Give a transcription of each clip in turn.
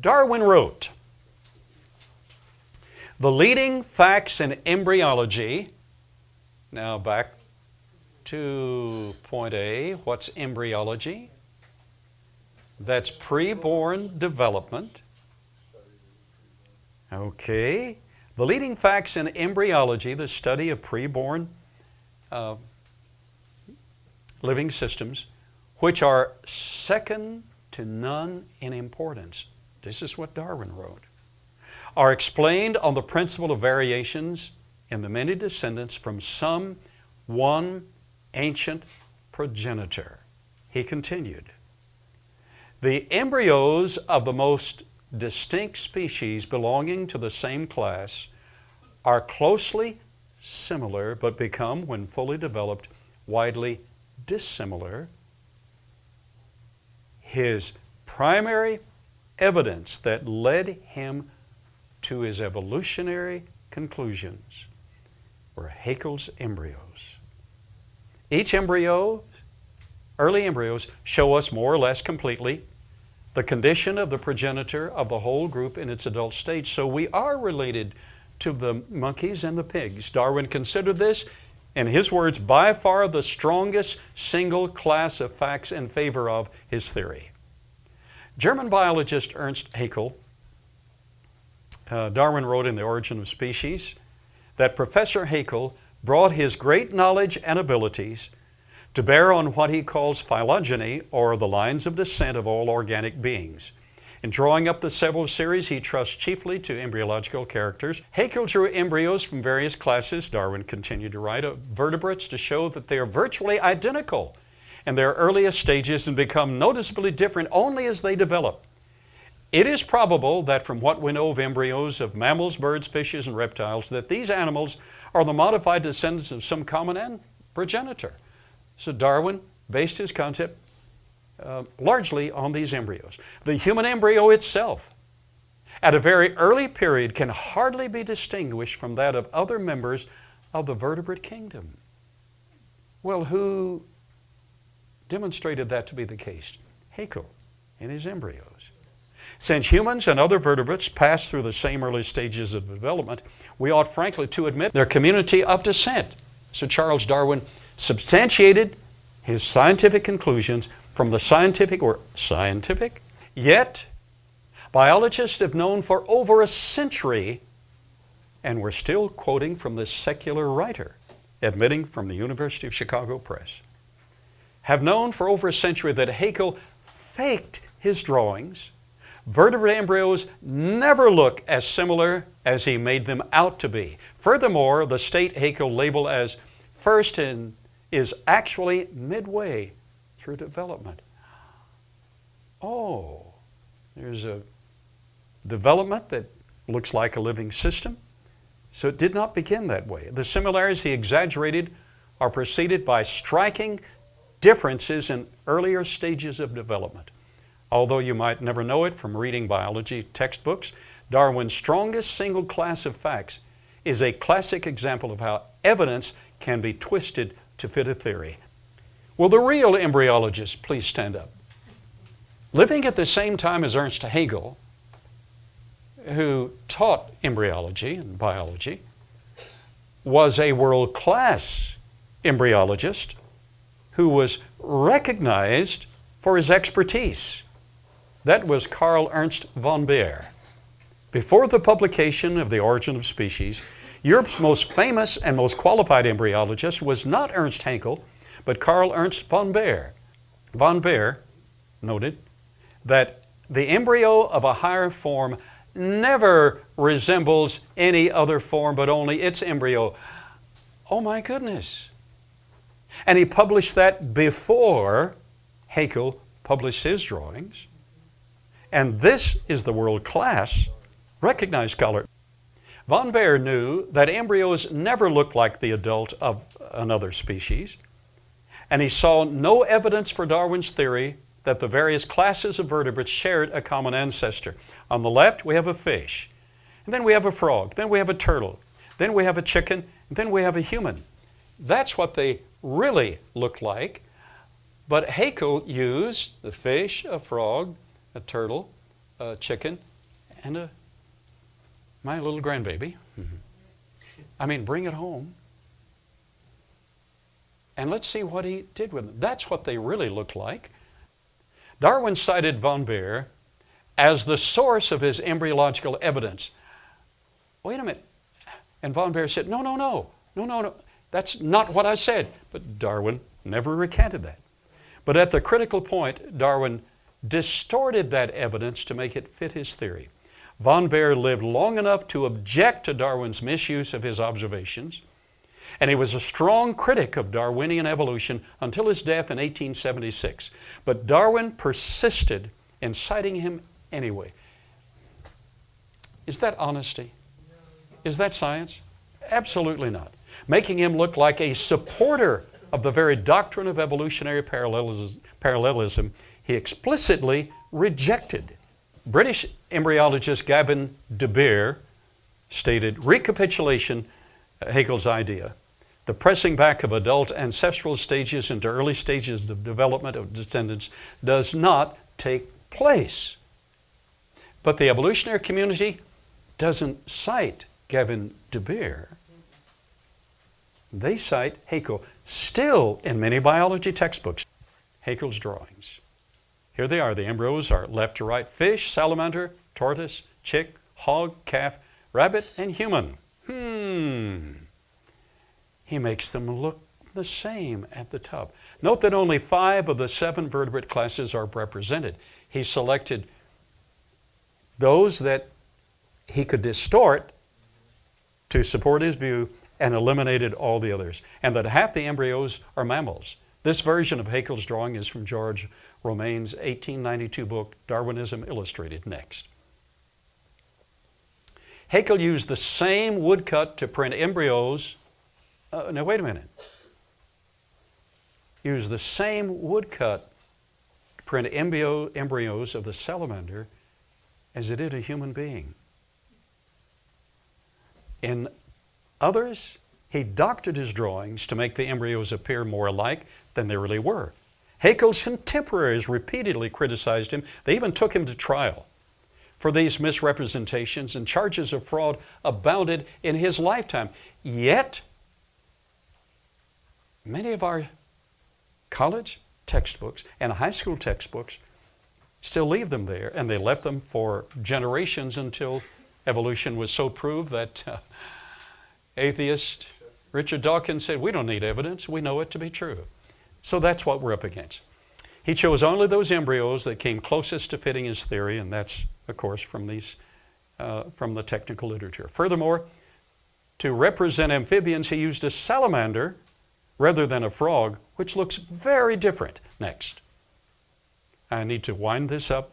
Darwin wrote, "The leading facts in embryology." Now back to point A. What's embryology? That's preborn development. Okay. The leading facts in embryology, the study of preborn living systems, which are second to none in importance. This is what Darwin wrote. Are explained on the principle of variations in the many descendants from some one ancient progenitor. He continued, the embryos of the most distinct species belonging to the same class are closely similar, but become, when fully developed, widely dissimilar. His primary evidence that led him to his evolutionary conclusions were Haeckel's embryos. Each embryo, early embryos, show us more or less completely the condition of the progenitor of the whole group in its adult stage. So we are related to the monkeys and the pigs. Darwin considered this, in his words, by far the strongest single class of facts in favor of his theory. German biologist Ernst Haeckel, Darwin wrote in The Origin of Species that Professor Haeckel brought his great knowledge and abilities to bear on what he calls phylogeny, or the lines of descent of all organic beings. In drawing up the several series, he trusts chiefly to embryological characters. Haeckel drew embryos from various classes, Darwin continued to write, of vertebrates to show that they are virtually identical in their earliest stages and become noticeably different only as they develop. It is probable that from what we know of embryos of mammals, birds, fishes, and reptiles, that these animals are the modified descendants of some common progenitor. So Darwin based his concept largely on these embryos. The human embryo itself, at a very early period, can hardly be distinguished from that of other members of the vertebrate kingdom. Well, who demonstrated that to be the case? Haeckel in his embryos. Since humans and other vertebrates pass through the same early stages of development, we ought frankly to admit their community of descent. So Charles Darwin substantiated his scientific conclusions from the scientific, yet biologists have known for over a century, and we're still quoting from this secular writer, admitting from the University of Chicago Press, have known for over a century that Haeckel faked his drawings. Vertebrate embryos never look as similar as he made them out to be. Furthermore, the state Haeckel labeled as first is actually midway through development. Oh, there's a development that looks like a living system. So it did not begin that way. The similarities he exaggerated are preceded by striking differences in earlier stages of development. Although you might never know it from reading biology textbooks, Darwin's strongest single class of facts is a classic example of how evidence can be twisted to fit a theory. Will the real embryologist please stand up? Living at the same time as Ernst Haeckel, who taught embryology and biology, was a world-class embryologist who was recognized for his expertise. That was Carl Ernst von Baer. Before the publication of The Origin of Species, Europe's most famous and most qualified embryologist was not Ernst Haeckel, but Carl Ernst von Baer. Von Baer noted that the embryo of a higher form never resembles any other form, but only its embryo. Oh my goodness. And he published that before Haeckel published his drawings. And this is the world-class recognized scholar. Von Baer knew that embryos never look like the adult of another species, and he saw no evidence for Darwin's theory that the various classes of vertebrates shared a common ancestor. On the left, we have a fish, and then we have a frog, then we have a turtle, then we have a chicken, and then we have a human. That's what they really look like. But Haeckel used the fish, a frog, a turtle, a chicken, and my little grandbaby. I mean, bring it home. And let's see what he did with them. That's what they really look like. Darwin cited von Baer as the source of his embryological evidence. Wait a minute. And von Baer said, no. That's not what I said. But Darwin never recanted that. But at the critical point, Darwin distorted that evidence to make it fit his theory. Von Baer lived long enough to object to Darwin's misuse of his observations, and he was a strong critic of Darwinian evolution until his death in 1876. But Darwin persisted in citing him anyway. Is that honesty? Is that science? Absolutely not. Making him look like a supporter of the very doctrine of evolutionary parallelism he explicitly rejected. British embryologist Gavin de Beer stated, recapitulation, Haeckel's idea, the pressing back of adult ancestral stages into early stages of development of descendants does not take place. But the evolutionary community doesn't cite Gavin de Beer. They cite Haeckel, still in many biology textbooks. Haeckel's drawings. Here they are. The embryos are left to right: fish, salamander, tortoise, chick, hog, calf, rabbit, and human. He makes them look the same at the top. Note that only 5 of the 7 vertebrate classes are represented. He selected those that he could distort to support his view and eliminated all the others, and that half the embryos are mammals. This version of Haeckel's drawing is from George Romain's 1892 book, Darwinism Illustrated. Next. Haeckel used the same woodcut to print embryos. Now wait a minute. Used the same woodcut to print embryos of the salamander as it did a human being. In others, he doctored his drawings to make the embryos appear more alike than they really were. Haeckel's contemporaries repeatedly criticized him. They even took him to trial for these misrepresentations, and charges of fraud abounded in his lifetime. Yet, many of our college textbooks and high school textbooks still leave them there, and they left them for generations until evolution was so proved that atheist Richard Dawkins said, we don't need evidence, we know it to be true. So that's what we're up against. He chose only those embryos that came closest to fitting his theory, and that's, of course, from the technical literature. Furthermore, to represent amphibians, he used a salamander rather than a frog, which looks very different. Next. I need to wind this up.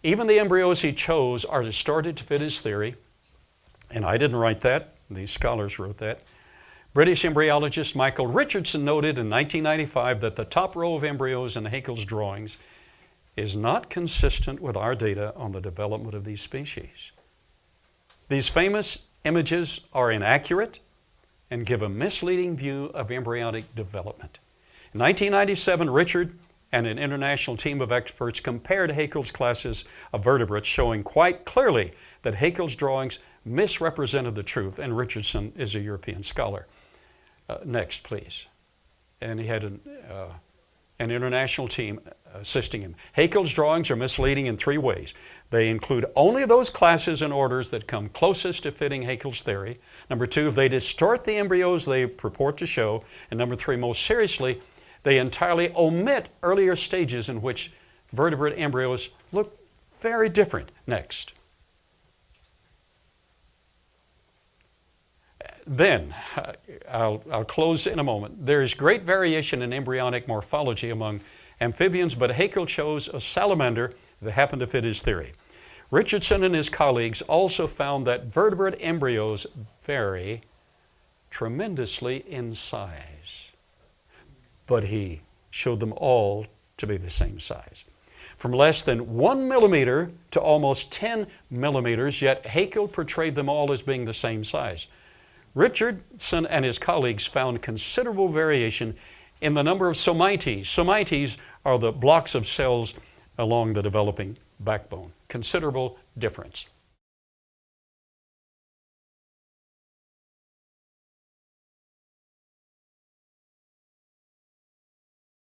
Even the embryos he chose are distorted to fit his theory, and I didn't write that. These scholars wrote that. British embryologist Michael Richardson noted in 1995 that the top row of embryos in Haeckel's drawings is not consistent with our data on the development of these species. These famous images are inaccurate and give a misleading view of embryonic development. In 1997, Richard and an international team of experts compared Haeckel's classes of vertebrates, showing quite clearly that Haeckel's drawings misrepresented the truth, and Richardson is a European scholar. Next, please. And he had an international team assisting him. Haeckel's drawings are misleading in 3 ways. They include only those classes and orders that come closest to fitting Haeckel's theory. Number 2, they distort the embryos they purport to show. And number 3, most seriously, they entirely omit earlier stages in which vertebrate embryos look very different. Next. Then, I'll close in a moment. There is great variation in embryonic morphology among amphibians, but Haeckel chose a salamander that happened to fit his theory. Richardson and his colleagues also found that vertebrate embryos vary tremendously in size, but he showed them all to be the same size. From less than 1 millimeter to almost 10 millimeters, yet Haeckel portrayed them all as being the same size. Richardson and his colleagues found considerable variation in the number of somites. Somites are the blocks of cells along the developing backbone. Considerable difference.